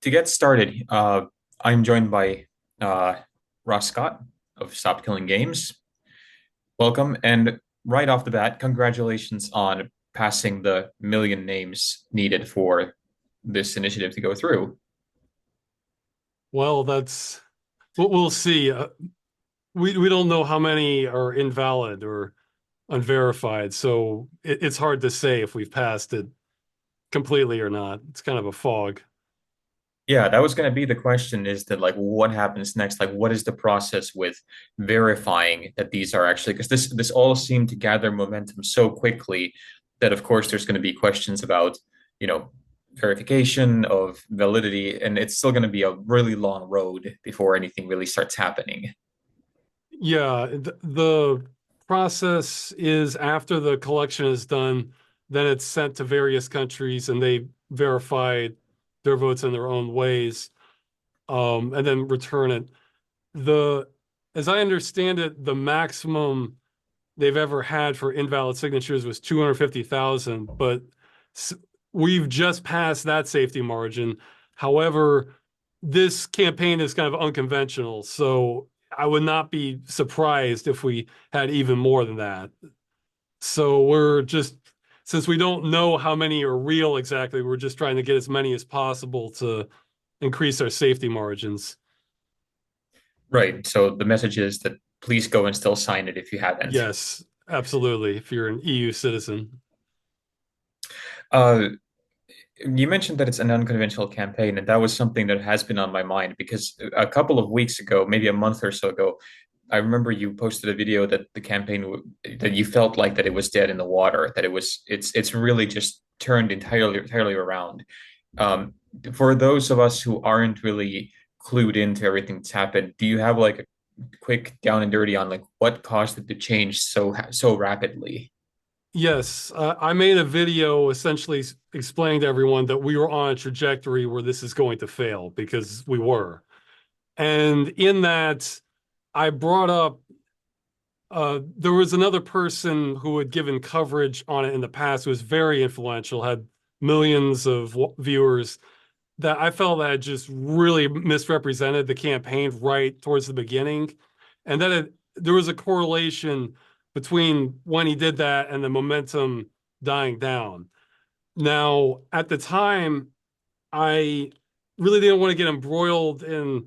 To get started, I'm joined by uh, Ross Scott of Stop Killing Games. Welcome. And right off the bat, congratulations on passing the million names needed for this initiative to go through. Well, that's what we'll see. We don't know how many are invalid or unverified, so it's hard to say if we've passed it completely or not. It's kind of a fog. Yeah, that was going to be the question is that like what happens next? Like what is the process with verifying that these are actually because this all seemed to gather momentum so quickly that of course there's going to be questions about, you know, verification of validity, and it's still going to be a really long road before anything really starts happening. Yeah, the process is after the collection is done, then it's sent to various countries and they verify their votes in their own ways, and then return it. The, as I understand it, the maximum they've ever had for invalid signatures was 250,000, but we've just passed that safety margin. However, this campaign is kind of unconventional, so I would not be surprised if we had even more than that. So we're just, since we don't know how many are real exactly, we're just trying to get as many as possible to increase our safety margins. Right. So the message is that please go and still sign it if you haven't. Yes, absolutely. If you're an EU citizen. Uh, You mentioned that it's an unconventional campaign, and that was something that has been on my mind because a couple of weeks ago, maybe a month or so ago, I remember you posted a video that the campaign that you felt like that it was dead in the water, that it's really just turned entirely around. Um, for those of us who aren't really clued into everything that's happened, do you have like a quick down and dirty on like what caused it to change so rapidly? Yes, I made a video essentially explaining to everyone that we were on a trajectory where this is going to fail because we were. And in that, I brought up there was another person who had given coverage on it in the past who was very influential, had millions of viewers that I felt that had just really misrepresented the campaign right towards the beginning. And then there was a correlation between when he did that and the momentum dying down. Now, at the time, I really didn't want to get embroiled in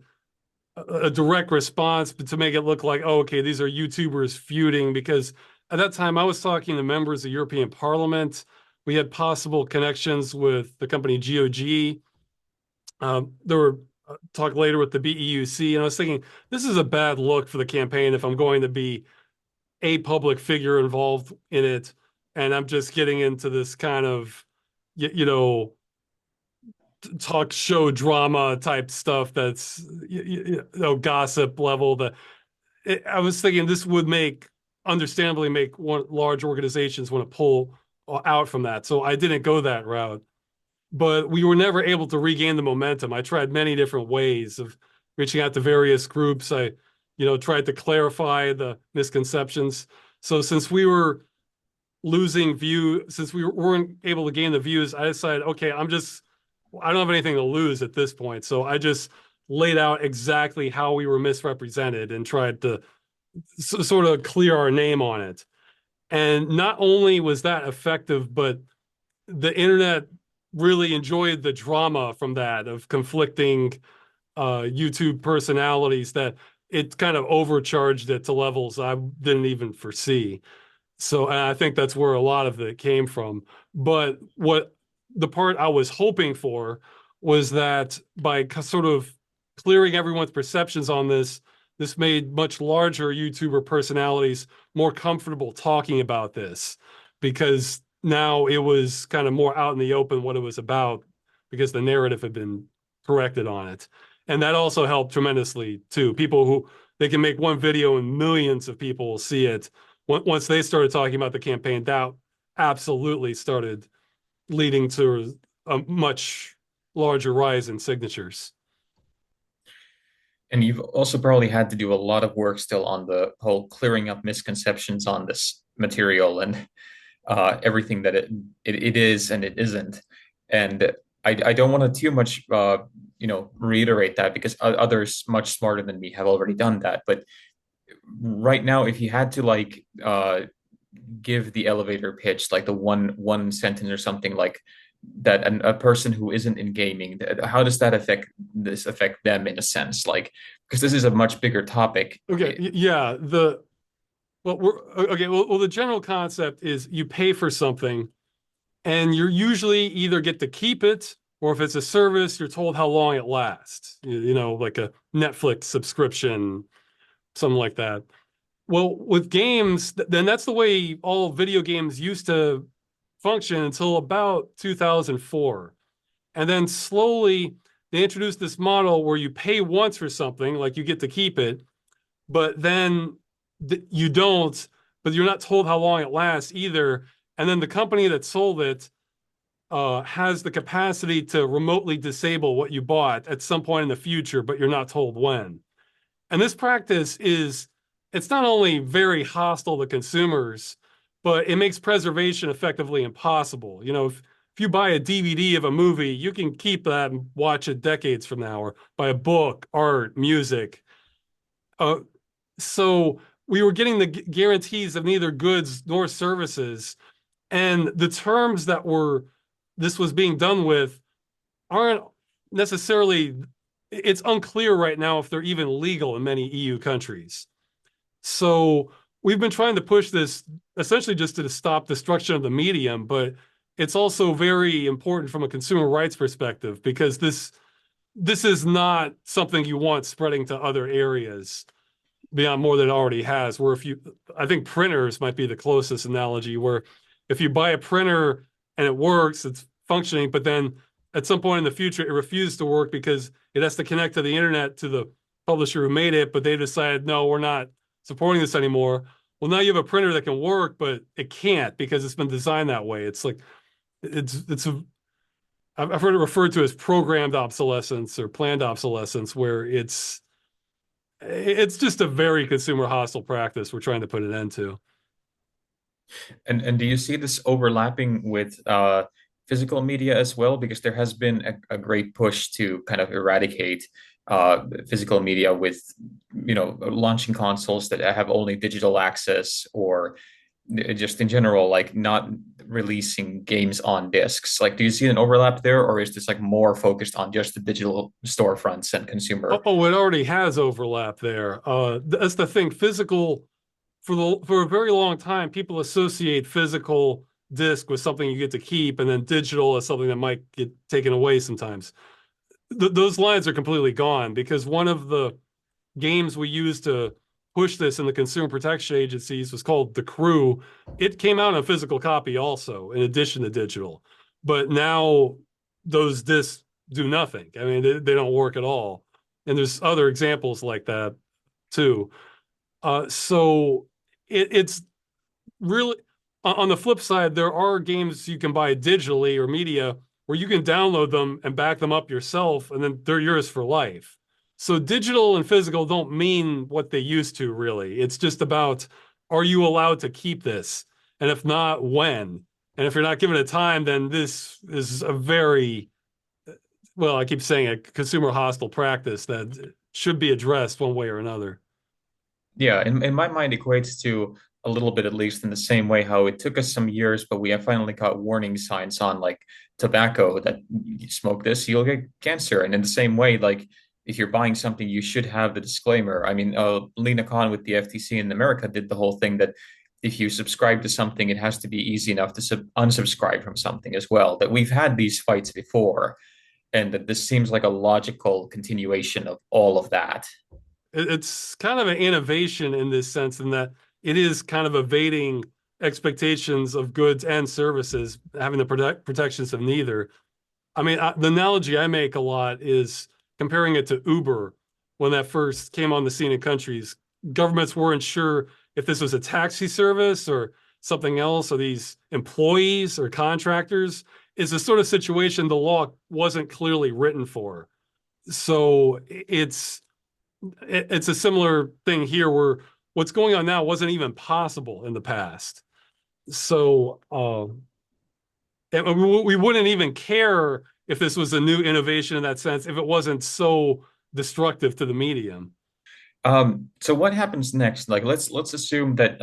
a direct response, but to make it look like, oh, okay, these are YouTubers feuding, because at that time I was talking to members of European Parliament. We had possible connections with the company GOG. There were talk later with the BEUC, and I was thinking this is a bad look for the campaign if I'm going to be a public figure involved in it, and I'm just getting into this kind of you know talk show drama type stuff that's gossip level. I was thinking this would understandably make large organizations want to pull out from that, so I didn't go that route, but we were never able to regain the momentum. I tried many different ways of reaching out to various groups. I, tried to clarify the misconceptions. So since we were since we weren't able to gain the views, I decided, okay, I don't have anything to lose at this point. So I just laid out exactly how we were misrepresented and tried to sort of clear our name on it. And not only was that effective, but the internet really enjoyed the drama from that of conflicting YouTube personalities that it kind of overcharged it to levels I didn't even foresee. So and I think that's where a lot of it came from. But what the part I was hoping for was that by sort of clearing everyone's perceptions on this made much larger YouTuber personalities more comfortable talking about this because now it was kind of more out in the open what it was about because the narrative had been corrected on it. And that also helped tremendously too. People who they can make one video and millions of people will see it. Once they started talking about the campaign, that absolutely started leading to a much larger rise in signatures. And you've also probably had to do a lot of work still on the whole clearing up misconceptions on this material and everything that it is and it isn't. And I don't want to too much reiterate that because others much smarter than me have already done that. But right now, if you had to like give the elevator pitch, like the one sentence or something like that, and a person who isn't in gaming, how does that affect them in a sense? Like, because this is a much bigger topic. Okay, yeah, the general concept is you pay for something and you usually either get to keep it, or if it's a service, you're told how long it lasts. Like a Netflix subscription, something like that. Well, with games, then that's the way all video games used to function until about 2004. And then slowly they introduced this model where you pay once for something, like you get to keep it, but then you don't, but you're not told how long it lasts either. And then the company that sold it has the capacity to remotely disable what you bought at some point in the future, but you're not told when. And this practice it's not only very hostile to consumers, but it makes preservation effectively impossible. If you buy a DVD of a movie, you can keep that and watch it decades from now, or buy a book, art, music. Uh, so we were getting the guarantees of neither goods nor services, and the terms that this was being done with aren't necessarily. It's unclear right now if they're even legal in many EU countries. So we've been trying to push this essentially just to stop destruction of the medium, but it's also very important from a consumer rights perspective, because this is not something you want spreading to other areas beyond more than it already has. I think printers might be the closest analogy, where if you buy a printer and it works, it's functioning, but then at some point in the future, it refuses to work because it has to connect to the internet to the publisher who made it, but they decided, no, we're not supporting this anymore. Well, now you have a printer that can work, but it can't because it's been designed that way. It's like, I've heard it referred to as programmed obsolescence or planned obsolescence, where it's just a very consumer hostile practice we're trying to put an end to. And do you see this overlapping with physical media as well? Because there has been a great push to kind of eradicate physical media with, launching consoles that have only digital access, or just in general, like not releasing games on discs. Like, do you see an overlap there, or is this like more focused on just the digital storefronts and consumer? Oh, it already has overlap there. That's the thing. Physical, for a very long time, people associate physical disc with something you get to keep, and then digital as something that might get taken away sometimes. Those lines are completely gone, because one of the games we used to push this in the consumer protection agencies was called The Crew. It came out in a physical copy also, in addition to digital. But now those discs do nothing. I mean, they don't work at all. And there's other examples like that too. So it's really, on the flip side, there are games you can buy digitally or media where you can download them and back them up yourself, and then they're yours for life. So digital and physical don't mean what they used to, really. It's just about, are you allowed to keep this? And if not, when? And if you're not given a time, then this is a very, well, I keep saying, a consumer hostile practice that should be addressed one way or another. Yeah, in my mind, equates to a little bit, at least in the same way how it took us some years, but we have finally got warning signs on like tobacco that you smoke this, you'll get cancer. And in the same way, like if you're buying something, you should have the disclaimer. I mean, Lena Khan with the FTC in America did the whole thing that if you subscribe to something, it has to be easy enough to unsubscribe from something as well. That we've had these fights before, and that this seems like a logical continuation of all of that. It's kind of an innovation in this sense, in that it is kind of evading expectations of goods and services, having the protections of neither. I mean, the analogy I make a lot is comparing it to Uber. When that first came on the scene in countries, governments weren't sure if this was a taxi service or something else, or these employees or contractors. Is the sort of situation the law wasn't clearly written for. So it's a similar thing here, where what's going on now wasn't even possible in the past. So we wouldn't even care if this was a new innovation in that sense, if it wasn't so destructive to the medium. So what happens next? Like, let's assume that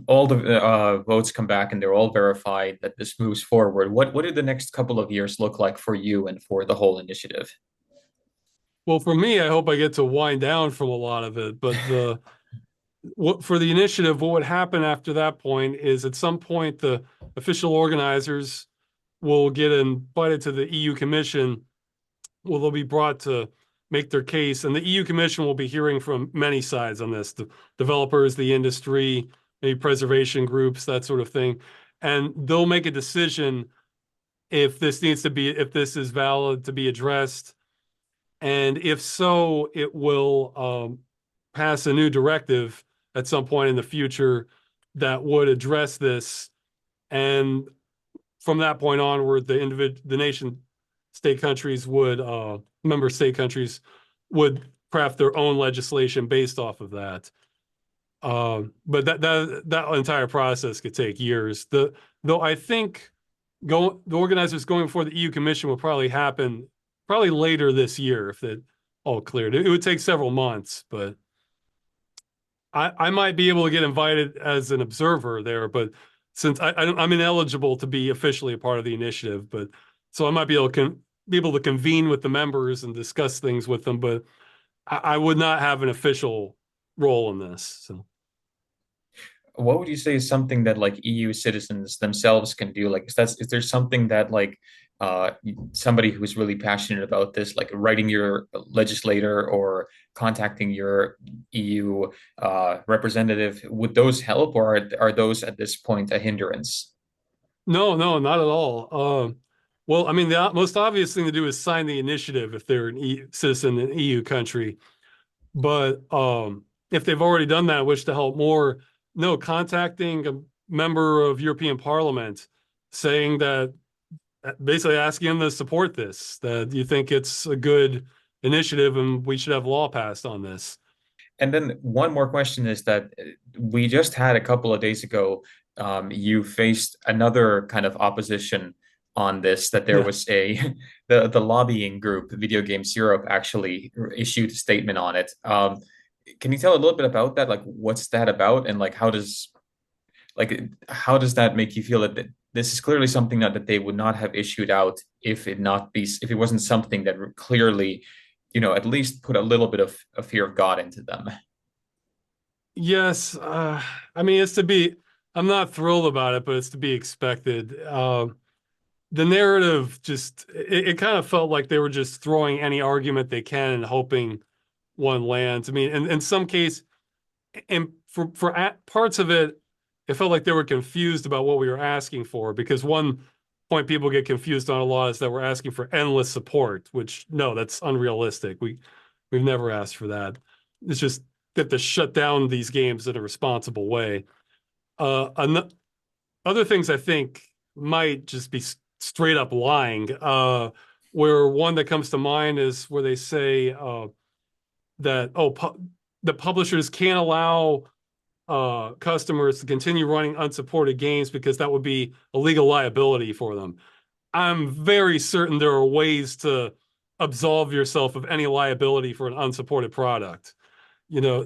all the votes come back and they're all verified that this moves forward. What do the next couple of years look like for you and for the whole initiative? Well, for me, I hope I get to wind down from a lot of it, but the what for the initiative, what would happen after that point is at some point the official organizers will get invited to the EU Commission. Well, they'll be brought to make their case, and the EU Commission will be hearing from many sides on this: the developers, the industry, maybe preservation groups, that sort of thing, and they'll make a decision if this needs to be, if this is valid to be addressed, and if so, it will pass a new directive at some point in the future that would address this. And from that point onward, the nation state countries would member state countries would craft their own legislation based off of that. But that entire process could take years. Though I think the organizers going before the EU Commission will probably happen probably later this year if it all cleared. It would take several months, but I might be able to get invited as an observer there, but since I'm ineligible to be officially a part of the initiative, but so I might be able to convene with the members and discuss things with them, but I would not have an official role in this. So What would you say is something that like EU citizens themselves can do? Like, is there something that like uh, somebody who's really passionate about this, like writing your legislator or contacting your EU representative, would those help, or are those at this point a hindrance? no, no, not at all. Well, I mean, the most obvious thing to do is sign the initiative if they're an citizen in an EU country. But if they've already done that, wish to help more, no, contacting a member of European Parliament saying that, basically asking them to support this, that you think it's a good initiative and we should have law passed on this. And then one more question is that we just had a couple of days ago, you faced another kind of opposition on this, that there Yeah. was a the lobbying group, Video Games Europe, actually issued a statement on it. Can you tell a little bit about that? Like, what's that about, and like how does that make you feel that this is clearly something that they would not have issued out if it wasn't something that clearly, at least put a little bit of fear of God into them. Yes. I mean, I'm not thrilled about it, but it's to be expected. The narrative it kind of felt like they were just throwing any argument they can and hoping one lands. I mean, in some case, and for parts of it, it felt like they were confused about what we were asking for, because one point people get confused on a lot is that we're asking for endless support, which no, that's unrealistic. We've never asked for that. It's just that to shut down these games in a responsible way. Other things I think might just be straight up lying. Where one that comes to mind is where they say that the publishers can't allow customers to continue running unsupported games because that would be a legal liability for them. I'm very certain there are ways to absolve yourself of any liability for an unsupported product.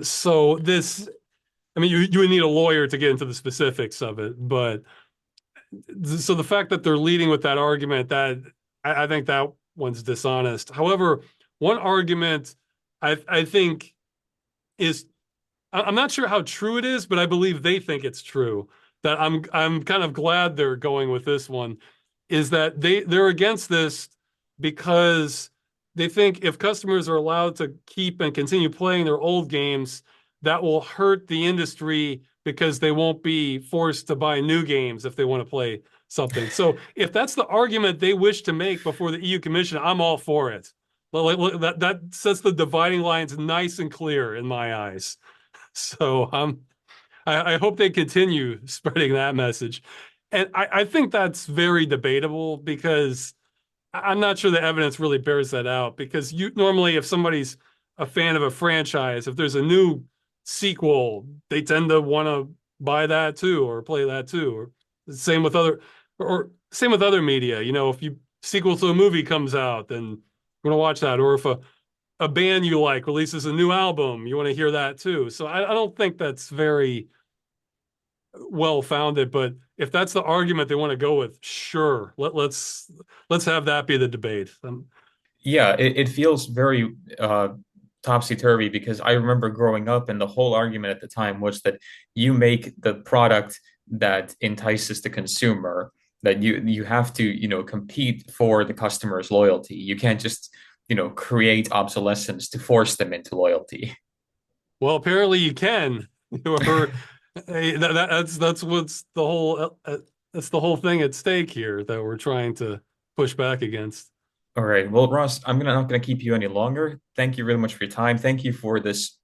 So this, I mean, you would need a lawyer to get into the specifics of it, but so the fact that they're leading with that argument, that I think that one's dishonest. However, one argument I think is, I'm not sure how true it is, but I believe they think it's true. That I'm kind of glad they're going with this one, is that they're against this because they think if customers are allowed to keep and continue playing their old games, that will hurt the industry because they won't be forced to buy new games if they want to play something. So if that's the argument they wish to make before the EU Commission, I'm all for it. That sets the dividing lines nice and clear in my eyes. So I hope they continue spreading that message. And I think that's very debatable because I'm not sure the evidence really bears that out. Because you normally, if somebody's a fan of a franchise, if there's a new sequel, they tend to want to buy that too or play that too. Or same with other media. If sequel to a movie comes out, then you want to watch that. Or if a band you like releases a new album, you want to hear that too. So I don't think that's very well founded, but if that's the argument they want to go with, sure, let's have that be the debate. Yeah, it feels very topsy-turvy because I remember growing up and the whole argument at the time was that you make the product that entices the consumer, that you have to, compete for the customer's loyalty. You can't just, create obsolescence to force them into loyalty. Well, apparently you can. Or that's what's the whole that's the whole thing at stake here that we're trying to push back against. All right. Well, Ross, I'm not gonna keep you any longer. Thank you really much for your time. Thank you for this,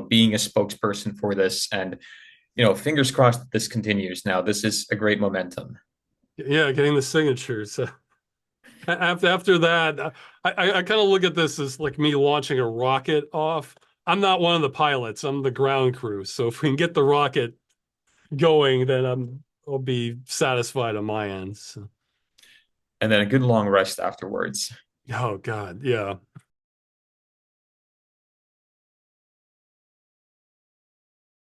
being a spokesperson for this, and fingers crossed that this continues. Now, this is a great momentum. Yeah, getting the signatures. After that, I kind of look at this as like me launching a rocket off. I'm not one of the pilots. I'm the ground crew. So if we can get the rocket going, then I'll be satisfied on my end. So, And then a good long rest afterwards. oh God, yeah.